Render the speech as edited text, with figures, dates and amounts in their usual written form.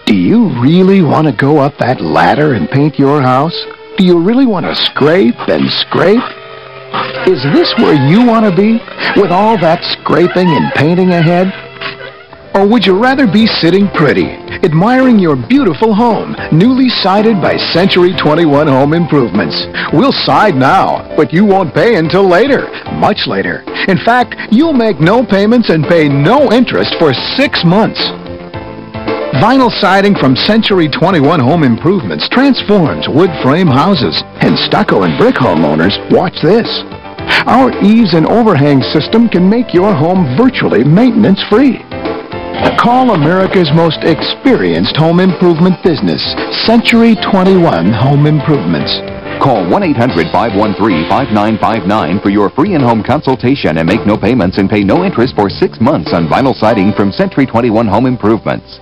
Do you really want to go up that ladder and paint your house? Do you really want to scrape and scrape? Is this where you want to be, with all that scraping and painting ahead? Or would you rather be sitting pretty, admiring your beautiful home, newly sided by Century 21 Home Improvements? We'll side now, but you won't pay until later, much later. In fact, you'll make no payments and pay no interest for 6 months. Vinyl siding from Century 21 Home Improvements transforms wood frame houses, and stucco and brick homeowners, watch this. Our eaves and overhang system can make your home virtually maintenance-free. Call America's most experienced home improvement business, Century 21 Home Improvements. Call 1-800-513-5959 for your free in-home consultation and make no payments and pay no interest for 6 months on vinyl siding from Century 21 Home Improvements.